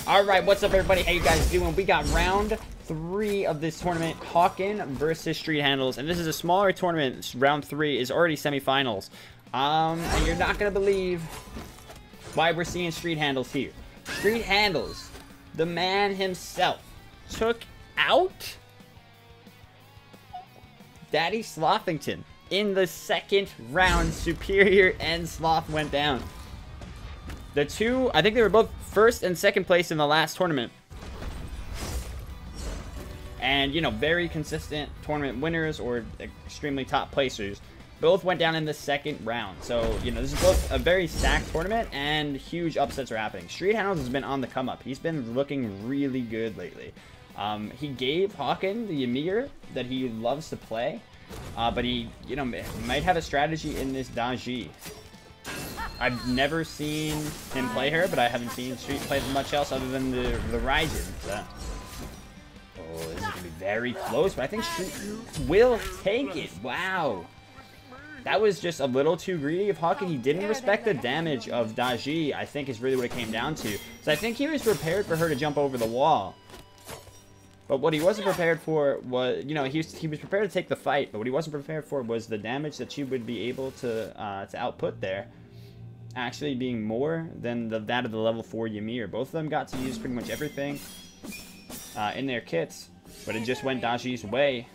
Alright, what's up everybody? How you guys doing? We got round 3 of this tournament, Hawken versus Street Handles, and this is a smaller tournament. Round 3 is already semifinals. And you're not gonna believe why we're seeing Street Handles here. Street Handles, the man himself, took out Daddy Slothington in the second round. Superior and Sloth went down. The two, I think they were both first and second place in the last tournament. And, you know, very consistent tournament winners or extremely top placers. Both went down in the second round. So, you know, this is both a very stacked tournament and huge upsets are happening. Street Handles has been on the come up. He's been looking really good lately. He gave Hawken the Ymir that he loves to play. But he, you know, might have a strategy in this Daji. I've never seen him play her, but I haven't seen Street play much else other than the Raijin. So. Oh, this is going to be very close, but I think Street will take it. Wow. That was just a little too greedy of Hawken. He didn't respect the damage of Daji, I think is really what it came down to. So I think he was prepared for her to jump over the wall. But what he wasn't prepared for was, you know, he was prepared to take the fight, but what he wasn't prepared for was the damage that she would be able to output there. Actually being more than that of the level 4 Ymir. Both of them got to use pretty much everything in their kits, but it just went Daji's way.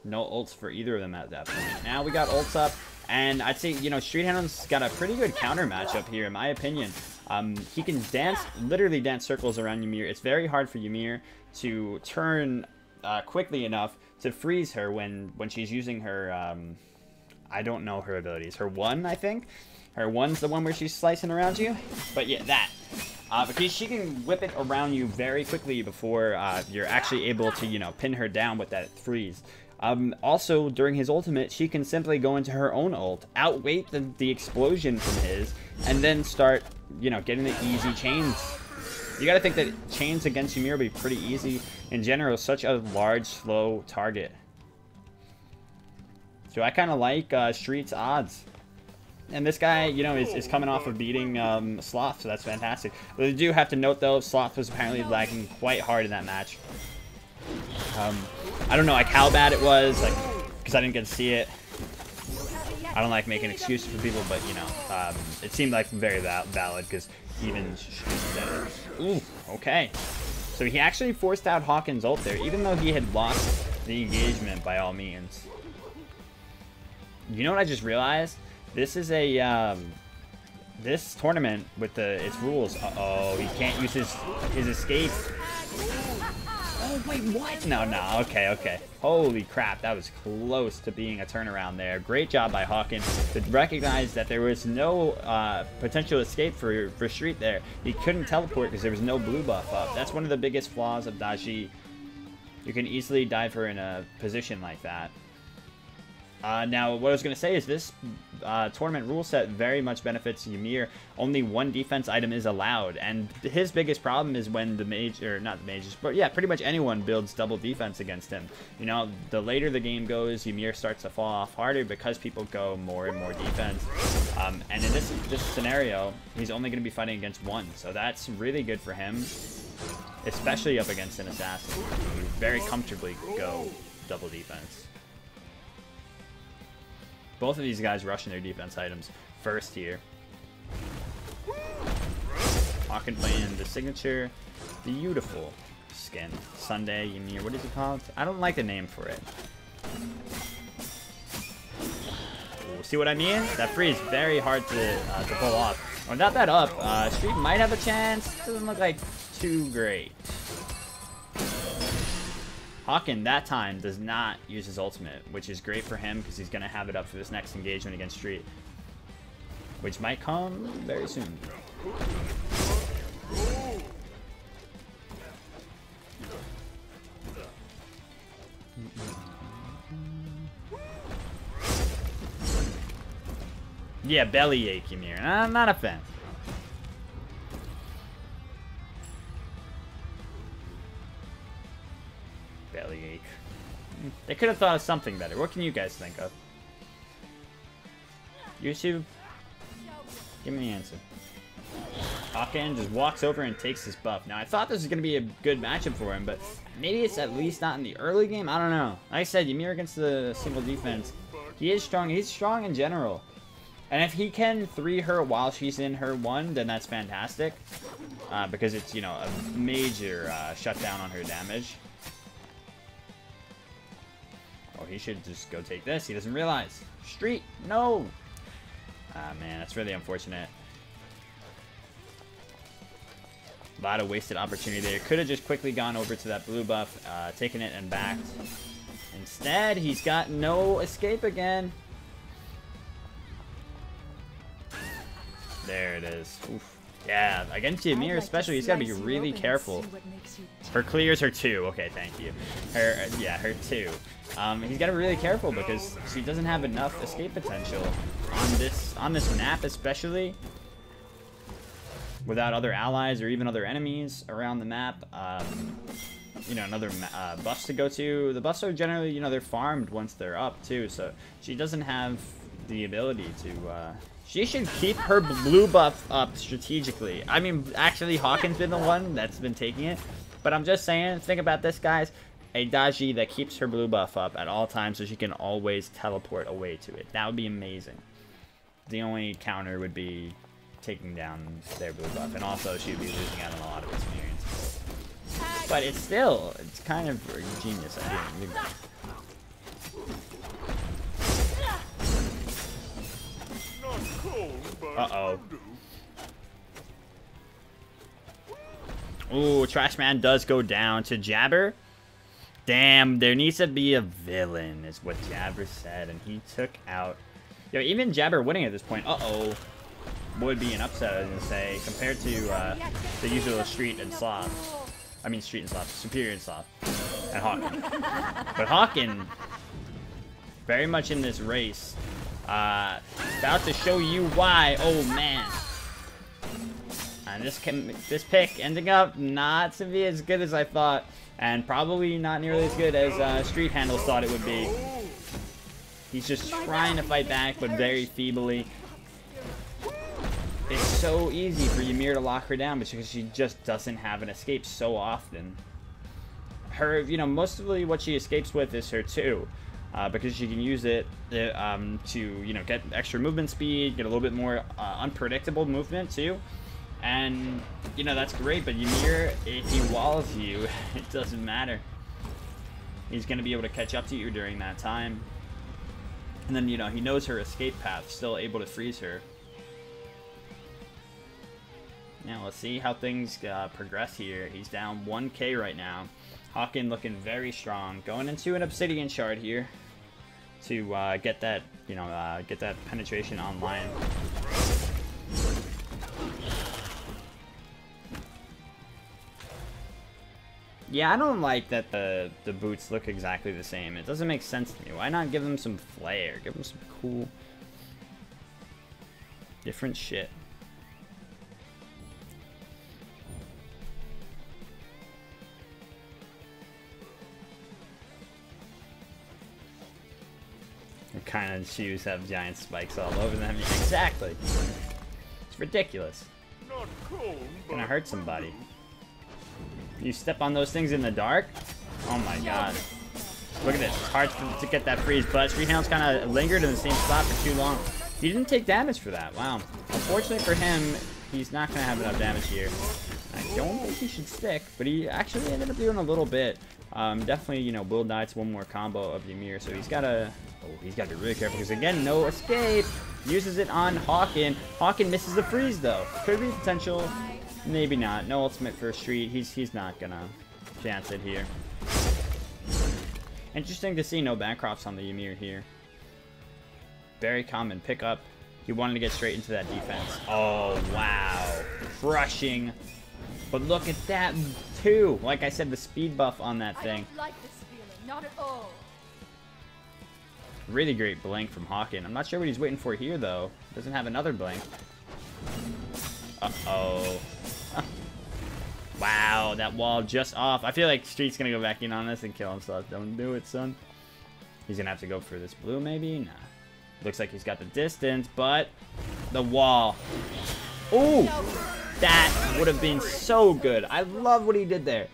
No ults for either of them at that point. Now we got ults up, and I'd say, you know, Street Handles got a pretty good counter matchup here, in my opinion. He can literally dance circles around Ymir. It's very hard for Ymir to turn quickly enough to freeze her when she's using her, I don't know her abilities. Her 1, I think? Her 1's the one where she's slicing around you? But yeah, that. Because she can whip it around you very quickly before you're actually able to, you know, pin her down with that freeze. Also, during his ultimate, she can simply go into her own ult, outweight the explosion from his, and then start, you know, getting the easy chains. You gotta think that chains against Ymir will be pretty easy. In general, such a large, slow target. So I kind of like Street's odds. And this guy, you know, is coming off of beating Sloth, so that's fantastic. But I do have to note, though, Sloth was apparently lagging quite hard in that match. I don't know, like, how bad it was, like, because I didn't get to see it. I don't like making excuses for people, but, you know, it seemed like very valid, because even... Ooh, okay. So he actually forced out Hawken's ult there, even though he had lost the engagement by all means. You know what I just realized? This is a, this tournament with its rules. Uh-oh, he can't use his escape. Oh, wait, what? No, okay. Holy crap, that was close to being a turnaround there. Great job by Hawken to recognize that there was no potential escape for Street there. He couldn't teleport because there was no blue buff up. That's one of the biggest flaws of Daji. You can easily dive her in a position like that. Now, what I was going to say is this tournament rule set very much benefits Ymir. Only one defense item is allowed, and his biggest problem is when the mage, or not the mages, but yeah, pretty much anyone builds double defense against him. You know, the later the game goes, Ymir starts to fall off harder because people go more and more defense. And in this scenario, he's only going to be fighting against one, so that's really good for him, especially up against an assassin who very comfortably go double defense. Both of these guys rushing their defense items first here. Hawken playing the signature. Beautiful skin. Sunday Ymir. What is it called? I don't like the name for it. Ooh, see what I mean? That freeze is very hard to pull off. Without that up, Street might have a chance. Doesn't look like too great. Hawken, that time, does not use his ultimate, which is great for him because he's going to have it up for this next engagement against Street, which might come very soon. Yeah, bellyache, Ymir. I'm not a fan. Bellyache. They could have thought of something better. What can you guys think of? YouTube? Give me the answer. Hakan just walks over and takes this buff. Now, I thought this was going to be a good matchup for him, but maybe it's at least not in the early game. I don't know. Like I said, Ymir against the single defense, he is strong. He's strong in general. And if he can 3 her while she's in her 1, then that's fantastic. Because it's, you know, a major shutdown on her damage. Oh, he should just go take this. He doesn't realize. Street, no! Ah, man, that's really unfortunate. A lot of wasted opportunity there. Could have just quickly gone over to that blue buff, taken it and backed. Instead, he's got no escape again. There it is. Oof. Yeah, against Ymir especially, he's got to be really careful. Her clears her 2. Okay, thank you. Her 2. He's got to be really careful because she doesn't have enough escape potential on this map, especially without other allies or even other enemies around the map. You know, another buffs to go to. The buffs are generally, you know, they're farmed once they're up too, so she doesn't have the ability to. She should keep her blue buff up strategically. I mean, actually, Hakan's been the one that's been taking it. But I'm just saying, think about this, guys. A Daji that keeps her blue buff up at all times so she can always teleport away to it. That would be amazing. The only counter would be taking down their blue buff. And also, she would be losing out on a lot of experience. But it's still, it's kind of a genius idea. Uh-oh. Ooh, Trash Man does go down to Jabber. Damn, there needs to be a villain, is what Jabber said, and he took out... Yo, even Jabber winning at this point, uh-oh, would be an upset, I was gonna say, compared to the usual Street and Sloth. I mean, Street and Sloth, Superior and Sloth, and Hakan. But Hakan, very much in this race, about to show you why. Oh man, and this pick ending up not to be as good as I thought, and probably not nearly as good as Street Handles thought it would be. He's just trying to fight back, but very feebly. It's so easy for Ymir to lock her down because she just doesn't have an escape so often. Her, you know, mostly what she escapes with is her 2. Because she can use it to, you know, get extra movement speed, get a little bit more unpredictable movement too. And, you know, that's great, but Ymir, if he walls you, it doesn't matter. He's going to be able to catch up to you during that time. And then, you know, he knows her escape path, still able to freeze her. Now, let's see how things progress here. He's down 1k right now. Hakan looking very strong. Going into an Obsidian Shard here to get that, you know, get that penetration online. Yeah, I don't like that the boots look exactly the same. It doesn't make sense to me. Why not give them some flair? Give them some cool, different shit. What kind of shoes have giant spikes all over them? Exactly. It's ridiculous. Gonna hurt somebody. You step on those things in the dark? Oh my god. Look at this. It's hard to get that freeze, but Street Handles kind of lingered in the same spot for too long. He didn't take damage for that. Wow. Unfortunately for him, he's not going to have enough damage here. I don't think he should stick, but he actually ended up doing a little bit. Definitely, you know, will die to one more combo of Ymir, so he's got to... Oh, he's got to be really careful, because again, no escape. Uses it on Hakan. Hakan misses the freeze, though. Could be potential. Maybe not. No ultimate for Street. He's not going to chance it here. Interesting to see no backcrops on the Ymir here. Very common pickup. He wanted to get straight into that defense. Oh, wow. Crushing. But look at that, too. Like I said, the speed buff on that thing. I don't like this feeling. Not at all. Really great blink from Hakan. I'm not sure what he's waiting for here, though. Doesn't have another blink. Uh-oh. Wow, that wall just off. I feel like Street's gonna go back in on this and kill himself. Don't do it, son. He's gonna have to go for this blue, maybe? Nah. Looks like he's got the distance, but the wall. Ooh! That would have been so good. I love what he did there.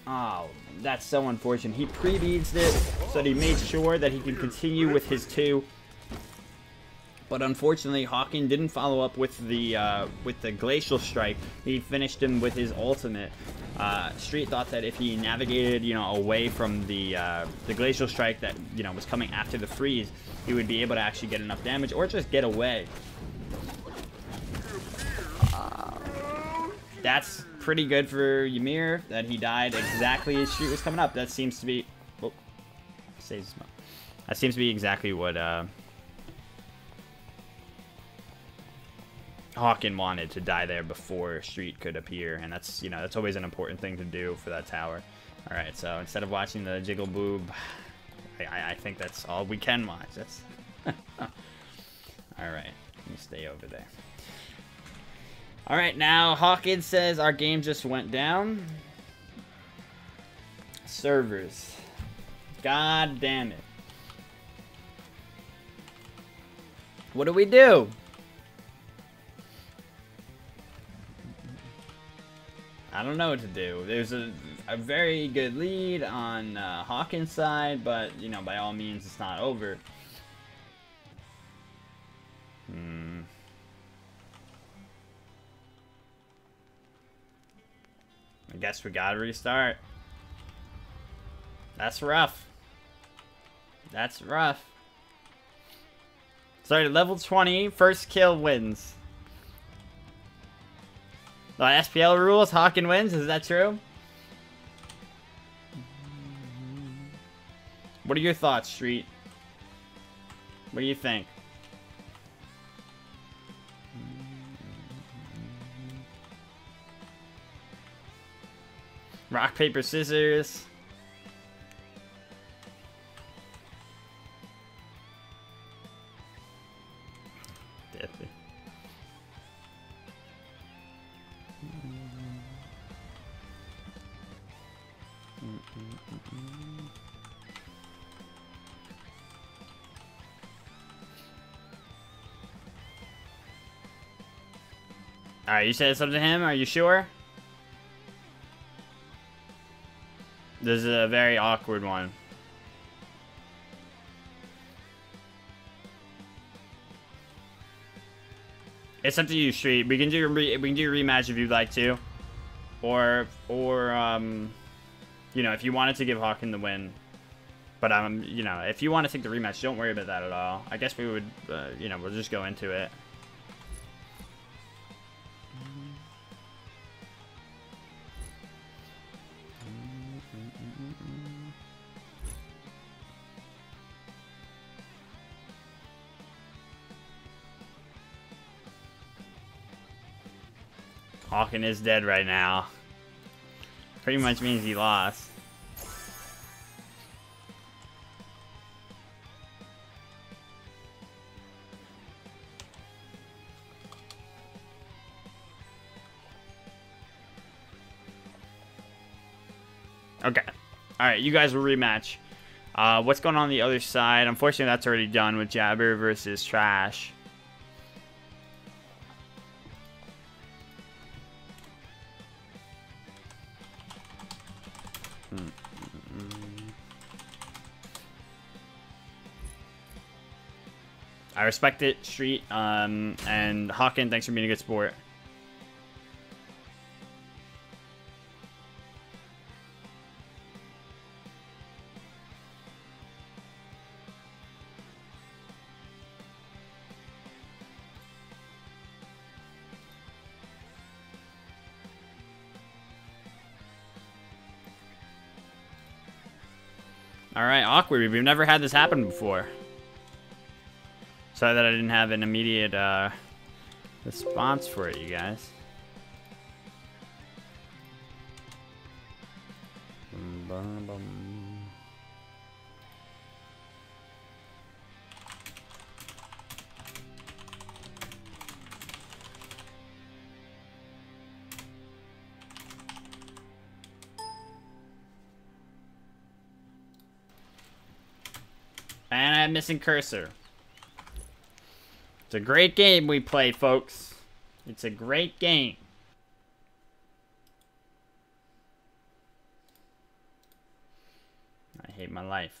Oh, that's so unfortunate. He pre-beads it so that he made sure that he could continue with his 2. But unfortunately, Hawken didn't follow up with the Glacial Strike. He finished him with his ultimate. Street thought that if he navigated, you know, away from the Glacial Strike that, you know, was coming after the freeze, he would be able to actually get enough damage or just get away. That's pretty good for Ymir, that he died exactly as Street was coming up. That seems to be... Oh, that seems to be exactly what Hawken wanted, to die there before Street could appear. And that's, you know, that's always an important thing to do for that tower. Alright, so instead of watching the Jiggle Boob, I think that's all we can watch. That's... Alright, let me stay over there. Alright, now Hawkins says our game just went down. Servers. God damn it. What do we do? I don't know what to do. There's a very good lead on Hawkins' side, but, you know, by all means, it's not over. I guess we gotta restart. That's rough. That's rough. Started level 20, first kill wins. The SPL rules, Hawken wins, is that true? What are your thoughts, Street? What do you think? Rock, paper, scissors. Deadly. Alright, you said something to him? Are you sure? This is a very awkward one. It's up to you, Street. We can do a rematch if you'd like to, or you know, if you wanted to give Hawken the win. But you know, if you want to take the rematch, don't worry about that at all. I guess we would, you know, we'll just go into it. Hawken is dead right now. Pretty much means he lost. Okay. Alright, you guys will rematch. What's going on the other side? Unfortunately, that's already done with Jabber versus Trash. I respect it, Street, and Hawken, thanks for being a good sport. Alright, awkward. We've never had this happen before. Sorry that I didn't have an immediate response for it, you guys. And I'm missing cursor. It's a great game we played, folks. It's a great game. I hate my life.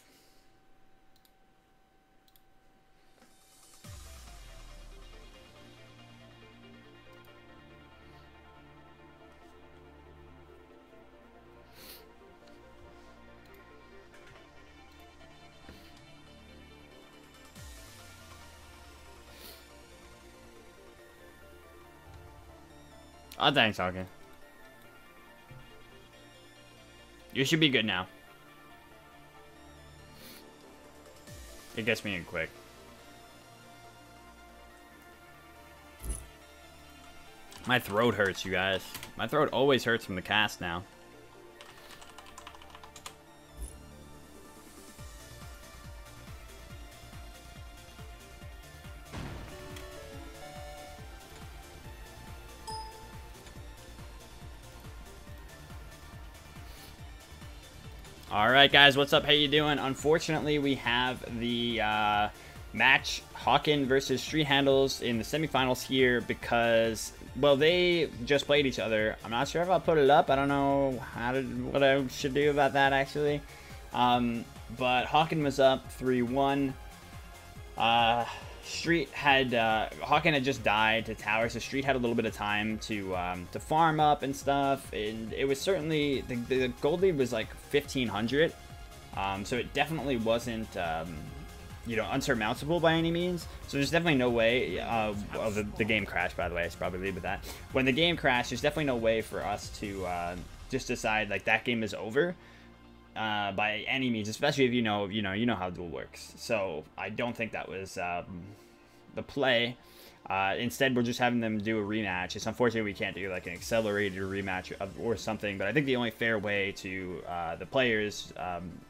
Oh, thanks, Hawking. You should be good now. It gets me in quick. My throat hurts, you guys. My throat always hurts from the cast now. Alright guys, what's up? How you doing? Unfortunately, we have the match Hawken versus Street Handles in the semifinals here because, well, they just played each other. I'm not sure if I'll put it up. I don't know what I should do about that, actually. But Hawken was up 3-1. Street had Hawken had just died to tower, so Street had a little bit of time to farm up and stuff, and it was certainly the gold lead was like 1500, so it definitely wasn't you know, unsurmountable by any means. So there's definitely no way. The game crashed, by the way. I should probably leave with that. When the game crashed, there's definitely no way for us to just decide like that game is over. By any means, especially if you know how Duel works. So I don't think that was the play. Instead, we're just having them do a rematch. It's unfortunate we can't do like an accelerated rematch or something. But I think the only fair way to the players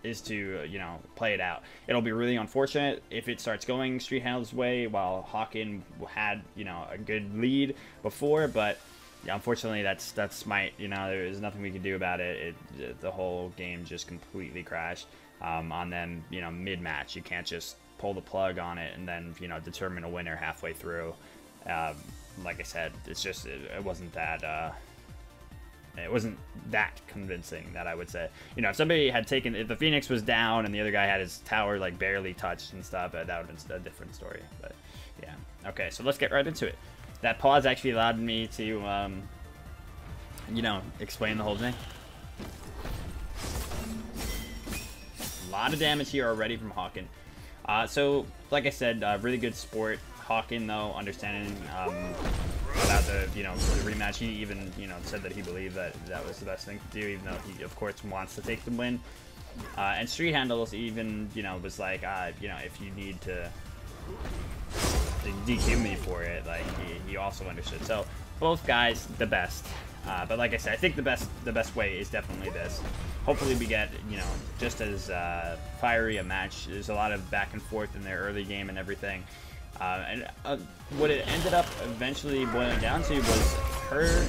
is to play it out. It'll be really unfortunate if it starts going Street Handles' way while Hawken had a good lead before, but. Yeah, unfortunately, that's Smite. There's nothing we can do about it. The whole game just completely crashed on them. Mid-match, you can't just pull the plug on it and then determine a winner halfway through. Like I said, it's just it wasn't that. It wasn't that convincing, that I would say. If somebody had taken, if the Phoenix was down and the other guy had his tower like barely touched and stuff, that would have been a different story. But yeah, okay, so let's get right into it. That pause actually allowed me to, explain the whole thing. A lot of damage here already from Hawken. So, like I said, really good sport. Hawken, though, understanding about the rematch, he even, said that he believed that was the best thing to do, even though he, of course, wants to take the win. And Street Handles even, was like, if you need to DQ me for it, like he also understood. So both guys the best, but like I said, I think the best way is definitely this. Hopefully we get just as fiery a match. There's a lot of back and forth in their early game and everything, and what it ended up eventually boiling down to was her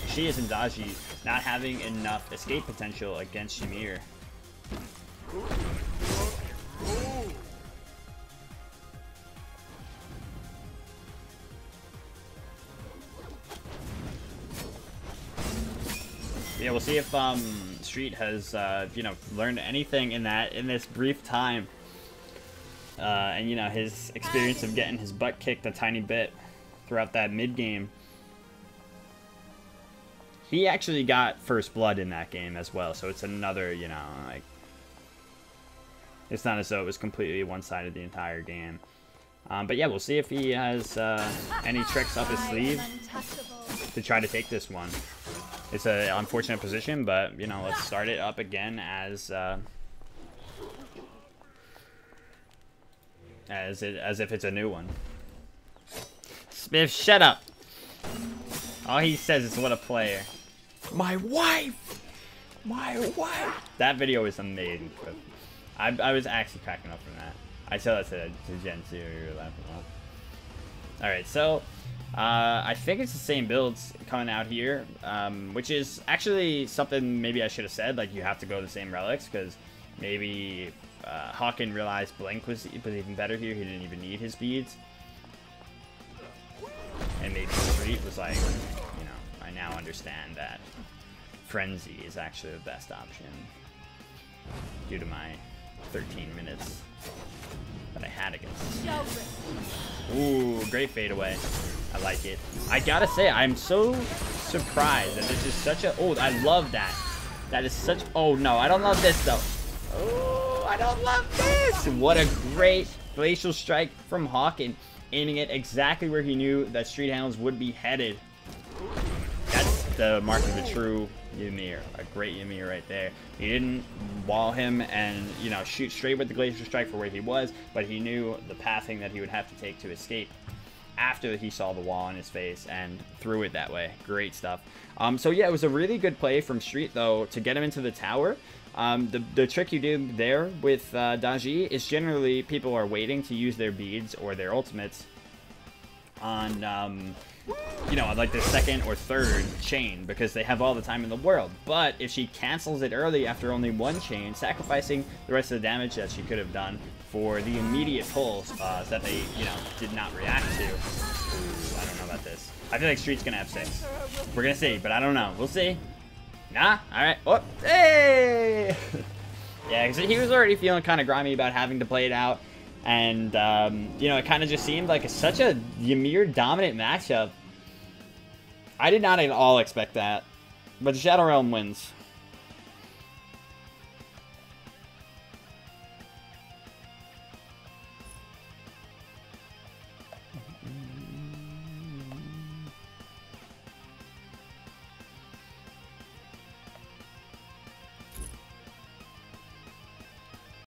she as Daji not having enough escape potential against Ymir. Yeah, we'll see if Street has learned anything in this brief time, and his experience of getting his butt kicked a tiny bit throughout that mid game. He actually got first blood in that game as well, so it's another like it's not as though it was completely one-sided the entire game. But yeah, we'll see if he has any tricks up his sleeve to try to take this one. It's an unfortunate position, but let's start it up again as if it's a new one. Smith, shut up! All he says is what a player. My wife! My wife! That video is amazing. I was actually cracking up from that. I saw that to Gen 2, we were laughing off. Alright, so I think it's the same builds coming out here, which is actually something maybe I should have said, like you have to go the same relics, because maybe Hawken realized Blink was even better here, he didn't even need his beads. And maybe Street Street was like, you know, I now understand that Frenzy is actually the best option due to my 13 minutes that I had against him. Ooh, great fadeaway. I like it. I gotta say, I'm so surprised that this is such a... Oh, I love that. That is such... Oh, no, I don't love this, though. Oh, I don't love this. What a great Glacial Strike from Hawk, and aiming it exactly where he knew that Street Hounds would be headed. That's the mark of a true Ymir. A great Ymir right there. He didn't wall him and, you know, shoot straight with the Glacial Strike for where he was, but he knew the pathing that he would have to take to escape after he saw the wall in his face and threw it that way. Great stuff. So yeah, it was a really good play from Street, though, to get him into the tower. The trick you do there with Daji is generally people are waiting to use their beads or their ultimates on, you know, like their second or third chain because they have all the time in the world. But if she cancels it early after only one chain, sacrificing the rest of the damage that she could have done for the immediate pulls that they, you know, did not react to. Ooh, I don't know about this. I feel like Street's gonna have 6. We're gonna see, but I don't know. We'll see. Nah? Alright. Oh, hey! Yeah, because he was already feeling kind of grimy about having to play it out. And, you know, it kind of just seemed like such a Ymir dominant matchup. I did not at all expect that. But the Shadow Realm wins.